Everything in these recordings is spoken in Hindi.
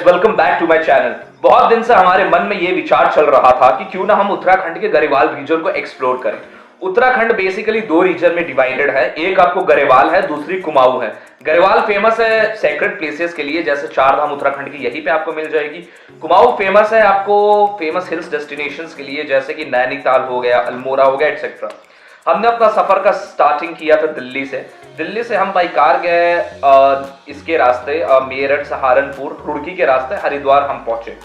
Guys, welcome back to my channel. बहुत दिन से हमारे मन में ये विचार चल रहा था कि क्यों ना हम उत्तराखंड के गढ़वाल रीजन को एक्सप्लोर करें। उत्तराखंड बेसिकली दो रीजन में डिवाइडेड है, एक आपको गढ़वाल है, दूसरी कुमाऊं है। गढ़वाल फेमस है सेक्रेड प्लेसेस के लिए, जैसे चार धाम उत्तराखंड की यहीं पे आपको मिल जाएगी। कुमाऊं फेमस है आपको फेमस हिल्स डेस्टिनेशंस के लिए, जैसे कि नैनीताल हो गया, अल्मोड़ा हो गया, एटसेट्रा। हमने अपना सफर का स्टार्टिंग किया था दिल्ली से हम बाई कार गए इसके रास्ते मेरठ, सहारनपुर, रुड़की के रास्ते हरिद्वार हम पहुंचे।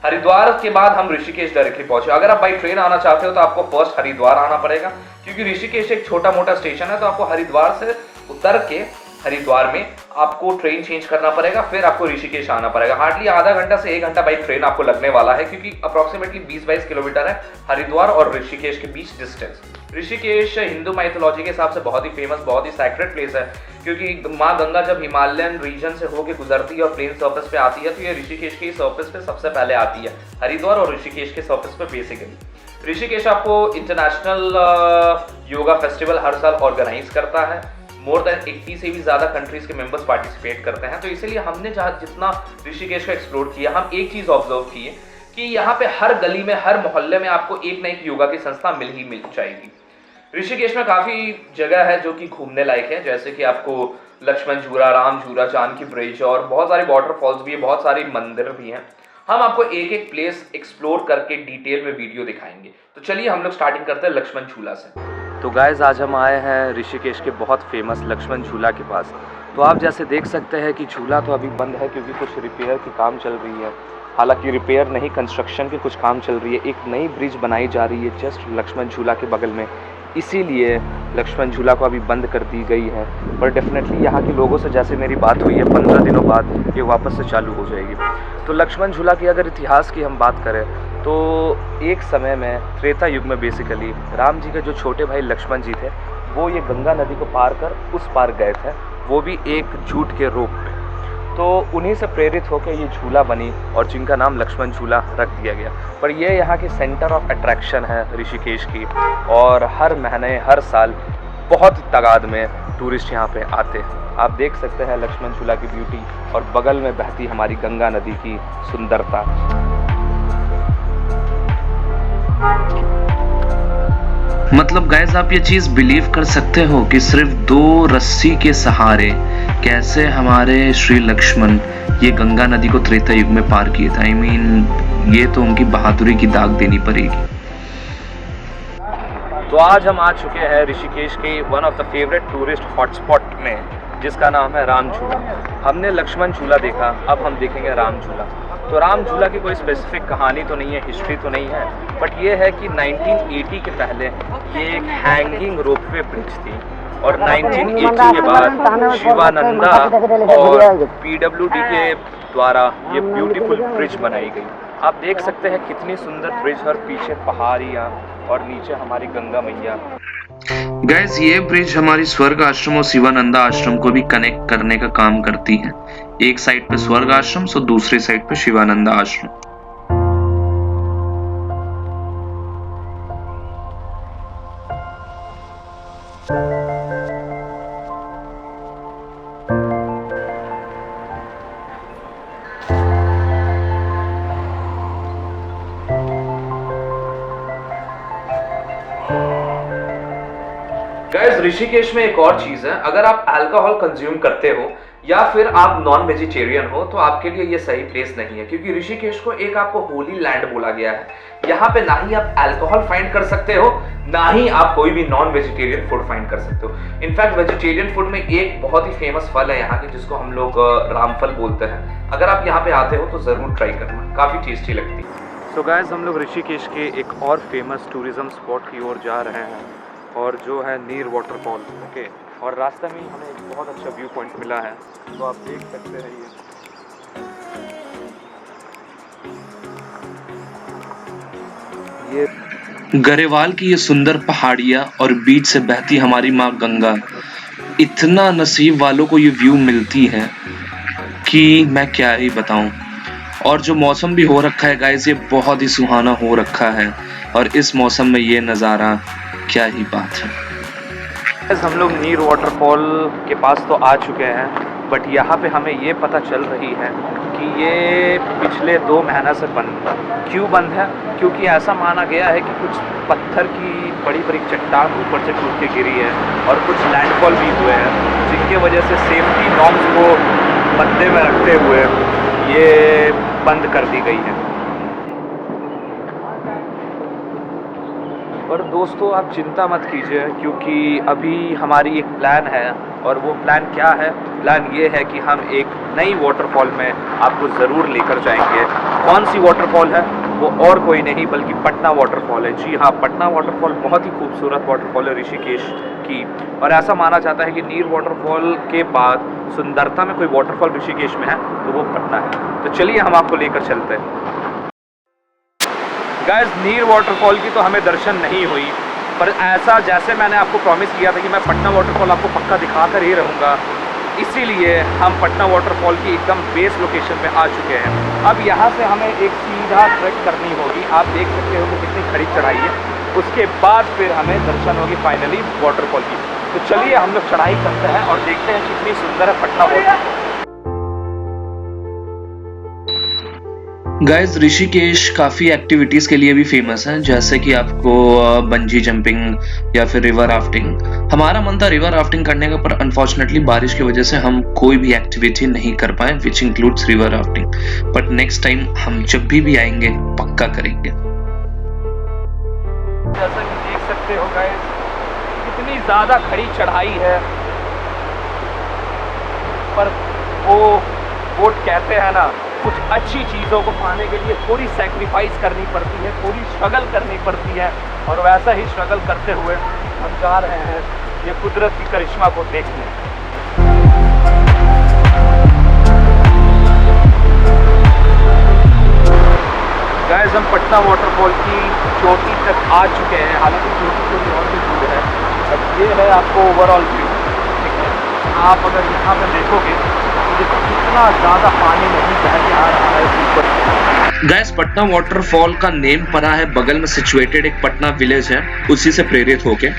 हरिद्वार के बाद हम ऋषिकेश डायरेक्टली पहुंचे। अगर आप बाई ट्रेन आना चाहते हो तो आपको फर्स्ट हरिद्वार आना पड़ेगा, क्योंकि ऋषिकेश एक छोटा मोटा स्टेशन है, तो आपको हरिद्वार से उतर के हरिद्वार में आपको ट्रेन चेंज करना पड़ेगा, फिर आपको ऋषिकेश आना पड़ेगा। हार्डली आधा घंटा से 1 घंटा बाई ट्रेन आपको लगने वाला है, क्योंकि अप्रोक्सीमेटली 20-22 किलोमीटर है हरिद्वार और ऋषिकेश के बीच डिस्टेंस। ऋषिकेश हिंदू माइथोलॉजी के हिसाब से बहुत ही फेमस, बहुत ही सैक्रेड प्लेस है, क्योंकि माँ गंगा जब हिमालयन रीजन से होके गुजरती है और प्लेन सर्फेस पे आती है, तो ये ऋषिकेश के सर्फेस पे सबसे पहले आती है, हरिद्वार और ऋषिकेश के सर्फेस पे बेसिकली। ऋषिकेश आपको इंटरनेशनल योगा फेस्टिवल हर साल ऑर्गेनाइज करता है। मोर देन 80 से भी ज़्यादा कंट्रीज के मेंबर्स पार्टिसिपेट करते हैं, तो इसीलिए हमने जहाँ जितना ऋषिकेश को एक्सप्लोर किया, हम एक चीज़ ऑब्जर्व किए कि यहाँ पे हर गली में, हर मोहल्ले में आपको एक ना एक योगा की संस्था मिल जाएगी। ऋषिकेश में काफ़ी जगह है जो कि घूमने लायक है, जैसे कि आपको लक्ष्मण झूला, राम झूला, जानकी ब्रिज और बहुत सारे वाटरफॉल्स भी है, बहुत सारे मंदिर भी हैं। हम आपको एक एक प्लेस एक्सप्लोर करके डिटेल में वीडियो दिखाएंगे। तो चलिए हम लोग स्टार्टिंग करते हैं लक्ष्मण झूला से। तो गाइस, आज हम आए हैं ऋषिकेश के बहुत फेमस लक्ष्मण झूला के पास। तो आप जैसे देख सकते हैं कि झूला तो अभी बंद है, क्योंकि कुछ रिपेयर की काम चल रही है। हालांकि रिपेयर नहीं, कंस्ट्रक्शन की कुछ काम चल रही है। एक नई ब्रिज बनाई जा रही है जस्ट लक्ष्मण झूला के बगल में, इसीलिए लक्ष्मण झूला को अभी बंद कर दी गई है। पर डेफिनेटली यहाँ के लोगों से जैसे मेरी बात हुई है, 15 दिनों बाद ये वापस से चालू हो जाएगी। तो लक्ष्मण झूला की अगर इतिहास की हम बात करें तो एक समय में त्रेता युग में बेसिकली राम जी के जो छोटे भाई लक्ष्मण जी थे, वो ये गंगा नदी को पार कर उस पार गए थे, वो भी एक जूट के रूप में। तो उन्हीं से प्रेरित होकर ये झूला बनी और जिनका नाम लक्ष्मण झूला रख दिया गया। पर ये यहाँ की सेंटर ऑफ अट्रैक्शन है ऋषिकेश की, और हर महीने हर साल बहुत तादाद में टूरिस्ट यहाँ पे आते हैं। आप देख सकते हैं लक्ष्मण झूला की ब्यूटी और बगल में बहती हमारी गंगा नदी की सुंदरता। मतलब गाइस, आप ये चीज़ बिलीव कर सकते हो कि सिर्फ 2 रस्सी के सहारे कैसे हमारे श्री लक्ष्मण ये गंगा नदी को त्रेता युग में पार किए थे। आई मीन, ये तो उनकी बहादुरी की दाग देनी पड़ेगी। तो आज हम आ चुके हैं ऋषिकेश के one of the favourite tourist hotspot में, जिसका नाम है राम झूला। हमने लक्ष्मण झूला देखा, अब हम देखेंगे राम झूला। तो राम झूला की कोई स्पेसिफिक कहानी तो नहीं है, हिस्ट्री तो नहीं है, बट ये है कि 1980 के पहले ये एक हैंगिंग रोपवे ब्रिज थी, और 1980 के बाद शिवानंदा और PWD के द्वारा ये ब्यूटीफुल ब्रिज बनाई गई। आप देख सकते हैं कितनी सुंदर ब्रिज, और पीछे पहाड़ियाँ और नीचे हमारी गंगा मैया। गाइस, ये ब्रिज हमारी स्वर्ग आश्रम और शिवानंदा आश्रम को भी कनेक्ट करने का काम करती है। एक साइड पे स्वर्ग आश्रम तो दूसरी साइड पे शिवानंदा आश्रम। गाइस, ऋषिकेश में एक और चीज है, अगर आप अल्कोहल कंज्यूम करते हो या फिर आप नॉन वेजिटेरियन हो, तो आपके लिए ये सही प्लेस नहीं है, क्योंकि ऋषिकेश को एक आपको होली लैंड बोला गया है। यहाँ पे ना ही आप अल्कोहल फाइंड कर सकते हो, ना ही आप कोई भी नॉन वेजिटेरियन फूड फाइंड कर सकते हो। इनफैक्ट वेजिटेरियन फूड में एक बहुत ही फेमस फल है यहाँ की, जिसको हम लोग रामफल बोलते हैं। अगर आप यहाँ पे आते हो तो जरूर ट्राई करना, काफी टेस्टी लगती है। सो गाइस, हम लोग ऋषिकेश के एक और फेमस टूरिज्म स्पॉट की ओर जा रहे हैं, और जो है नीर वाटरफॉल। ओके, और रास्ते में ही हमें एक बहुत अच्छा व्यू पॉइंट मिला है, तो आप देख सकते हैं ये गढ़वाल की ये सुंदर पहाड़ियाँ और बीच से बहती हमारी माँ गंगा, इतना नसीब वालों को ये व्यू मिलती है कि मैं क्या ही बताऊं। और जो मौसम भी हो रखा है गाइस, ये बहुत ही सुहाना हो रखा है, और इस मौसम में ये नज़ारा क्या ही बात है। हम लोग नीर वाटरफॉल के पास तो आ चुके हैं, बट यहाँ पे हमें ये पता चल रही है कि ये पिछले 2 महीना से बंद है। क्यों बंद है? क्योंकि ऐसा माना गया है कि कुछ पत्थर की बड़ी-बड़ी चट्टान ऊपर से टूट के गिरी है और कुछ लैंडफॉल भी हुए हैं, जिनके वजह से सेफ्टी नॉर्म्स को मद्दे में रखते हुए ये बंद कर दी गई है। पर दोस्तों आप चिंता मत कीजिए, क्योंकि अभी हमारी एक प्लान है, और वो प्लान क्या है? प्लान ये है कि हम एक नई वाटरफॉल में आपको ज़रूर लेकर जाएंगे। कौन सी वाटरफॉल है? वो और कोई नहीं बल्कि पटना वाटरफॉल है। जी हाँ, पटना वाटरफॉल बहुत ही खूबसूरत वाटरफॉल है ऋषिकेश की, और ऐसा माना जाता है कि नीर वाटरफॉल के बाद सुंदरता में कोई वाटरफॉल ऋषिकेश में है तो वो पटना है। तो चलिए हम आपको लेकर चलते हैं। गाइस, नीर वाटरफॉल की तो हमें दर्शन नहीं हुई, पर ऐसा जैसे मैंने आपको प्रॉमिस किया था कि मैं पटना वाटरफॉल आपको पक्का दिखाकर ही रहूँगा, इसीलिए हम पटना वाटरफॉल की एकदम बेस लोकेशन पे आ चुके हैं। अब यहाँ से हमें एक सीधा ट्रैक करनी होगी। आप देख सकते हो कि कितनी खड़ी चढ़ाई है। उसके बाद फिर हमें दर्शन होगी फाइनली वाटरफॉल की। तो चलिए हम लोग चढ़ाई करते हैं और देखते हैं कितनी सुंदर है पटना वाटरफॉल। गाइस, ऋषिकेश काफ़ी एक्टिविटीज़ के लिए भी फेमस है, जैसे कि आपको बंजी जंपिंग या फिर रिवर राफ्टिंग। हमारा मन था रिवर राफ्टिंग करने का, पर अनफॉर्चुनेटली बारिश की वजह से हम कोई भी एक्टिविटी नहीं कर पाए which includes river rafting. But next time हम जब भी आएंगे पक्का करेंगे। जैसा कि देख सकते हो गाइस, कितनी ज़्यादा खड़ी चढ़ाई है, पर वो कहते हैं ना, कुछ अच्छी चीज़ों को पाने के लिए थोड़ी सैक्रिफाइस करनी पड़ती है, थोड़ी स्ट्रगल करनी पड़ती है, और वैसा ही स्ट्रगल करते हुए हम जा रहे हैं ये कुदरत की करिश्मा को देखने। गाइस, हम पटना वाटरफॉल की चोटी तक आ चुके हैं। हालांकि चोटी थोड़ी और भी दूर है। अब ये है आपको ओवरऑल व्यू, ठीक है। आप अगर यहाँ पे देखोगे देखो कितना ज़्यादा पानी नहीं बह के आ रहा है ऊपर। गाइस, पटना वाटरफॉल का नेम पड़ा है, बगल में सिचुएटेड एक पटना विलेज है, उसी से प्रेरित होके।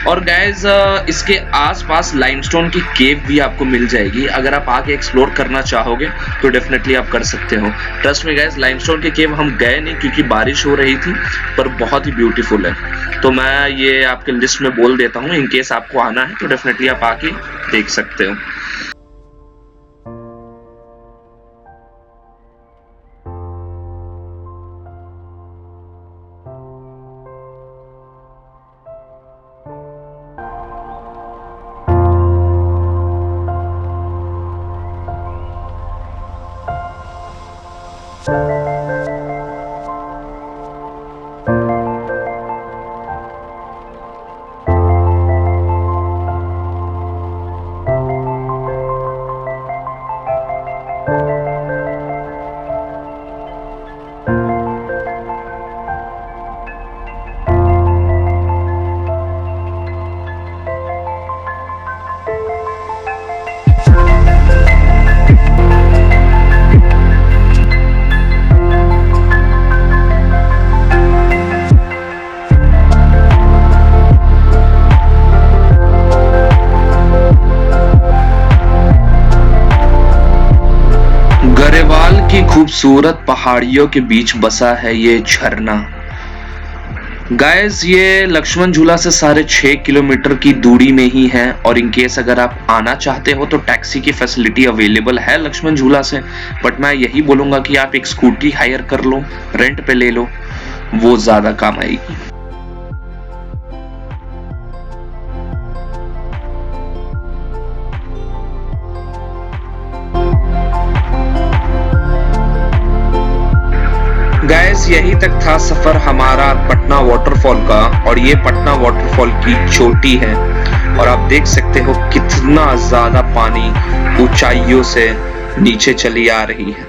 और गाइस, इसके आसपास लाइमस्टोन की केव भी आपको मिल जाएगी। अगर आप आके एक्सप्लोर करना चाहोगे तो डेफिनेटली आप कर सकते हो। ट्रस्ट में गाइस, लाइमस्टोन की केव हम गए नहीं क्योंकि बारिश हो रही थी, पर बहुत ही ब्यूटीफुल है। तो मैं ये आपके लिस्ट में बोल देता हूँ, इन केस आपको आना है तो डेफिनेटली आप आके देख सकते हो। की खूबसूरत पहाड़ियों के बीच बसा है ये झरना। गाइस, ये लक्ष्मण झूला से 6.5 किलोमीटर की दूरी में ही है, और इन केस अगर आप आना चाहते हो तो टैक्सी की फैसिलिटी अवेलेबल है लक्ष्मण झूला से। बट मैं यही बोलूंगा कि आप एक स्कूटी हायर कर लो, रेंट पे ले लो, वो ज्यादा काम आएगी। गाइस, यही तक था सफर हमारा पटना वाटरफॉल का, और ये पटना वाटरफॉल की चोटी है, और आप देख सकते हो कितना ज्यादा पानी ऊंचाइयों से नीचे चली आ रही है।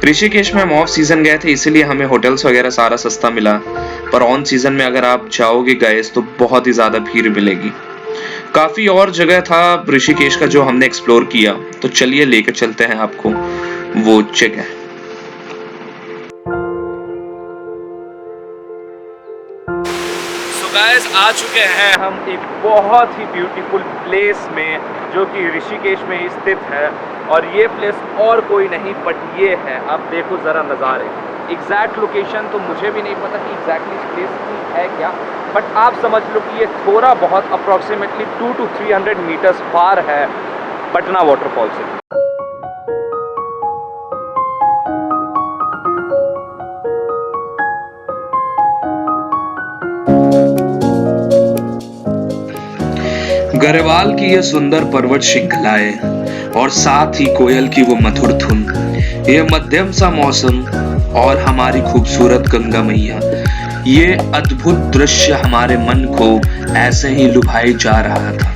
ऋषिकेश में हम ऑफ सीजन गए थे, इसीलिए हमें होटल्स वगैरह सारा सस्ता मिला, पर ऑन सीजन में अगर आप जाओगे गाइस तो बहुत ही ज्यादा भीड़ मिलेगी। काफी और जगह था ऋषिकेश का जो हमने एक्सप्लोर किया, तो चलिए लेकर चलते हैं आपको वो जगह। गाइस, आ चुके हैं हम एक बहुत ही ब्यूटीफुल प्लेस में, जो कि ऋषिकेश में स्थित है। और ये प्लेस और कोई नहीं बट ये है, आप देखो ज़रा नज़ारे। एग्जैक्ट लोकेशन तो मुझे भी नहीं पता कि एग्जैक्टली इस प्लेस की है क्या, बट आप समझ लो कि ये थोड़ा बहुत अप्रॉक्सीमेटली 200 to 300 मीटर्स फार है पटना वाटरफॉल से। गढ़वाल की ये सुंदर पर्वत श्रृंखलाएं और साथ ही कोयल की वो मधुर धुन, ये मध्यम सा मौसम और हमारी खूबसूरत गंगा मैया, ये अद्भुत दृश्य हमारे मन को ऐसे ही लुभाए जा रहा था।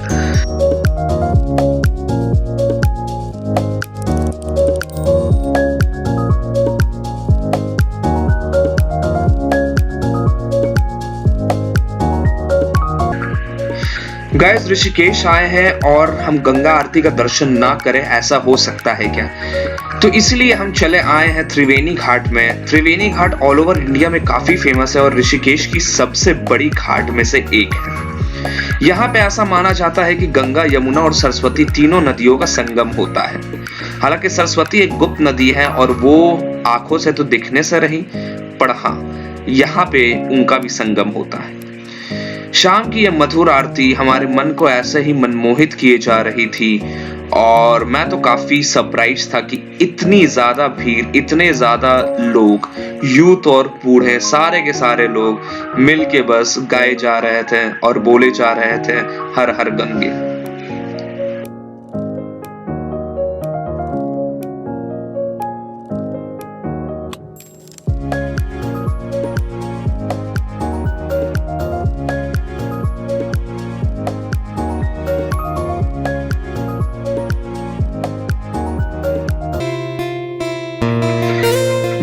गाइस, ऋषिकेश आए हैं और हम गंगा आरती का दर्शन ना करें, ऐसा हो सकता है क्या? तो इसलिए हम चले आए हैं त्रिवेणी घाट में। त्रिवेणी घाट ऑल ओवर इंडिया में काफी फेमस है और ऋषिकेश की सबसे बड़ी घाट में से एक है। यहाँ पे ऐसा माना जाता है कि गंगा, यमुना और सरस्वती तीनों नदियों का संगम होता है। हालांकि सरस्वती एक गुप्त नदी है और वो आंखों से तो दिखने से रही, पर हाँ, यहाँ पे उनका भी संगम होता है। शाम की यह मधुर आरती हमारे मन को ऐसे ही मनमोहित किए जा रही थी और मैं तो काफी सरप्राइज था कि इतनी ज्यादा भीड़, इतने ज्यादा लोग, यूथ और बूढ़े, सारे के सारे लोग मिल के बस गाए जा रहे थे और बोले जा रहे थे हर हर गंगे।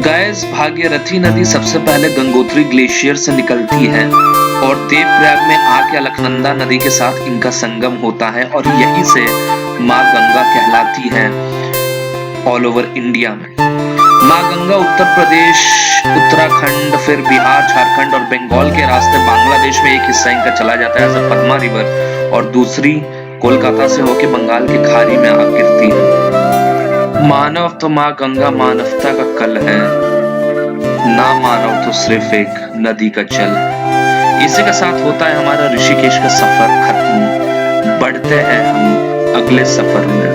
गाइस, भागीरथी नदी सबसे पहले गंगोत्री ग्लेशियर से निकलती है और देवप्रयाग में आके अलकनंदा नदी के साथ इनका संगम होता है और यहीं से माँ गंगा कहलाती है ऑल ओवर इंडिया में। माँ गंगा उत्तर प्रदेश, उत्तराखंड, फिर बिहार, झारखंड और बंगाल के रास्ते बांग्लादेश में एक हिस्सा इनका चला जाता है एज अ पद्मा रिवर और दूसरी कोलकाता से होके बंगाल की खाड़ी में आ गिरती है। मानव तो माँ गंगा मानवता का कल है, ना मानव तो सिर्फ एक नदी का जल। इसी के साथ होता है हमारा ऋषिकेश का सफर खत्म। बढ़ते हैं हम अगले सफर में,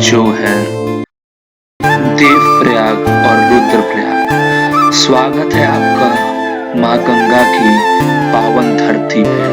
जो है देवप्रयाग और रुद्रप्रयाग। स्वागत है आपका माँ गंगा की पावन धरती पे।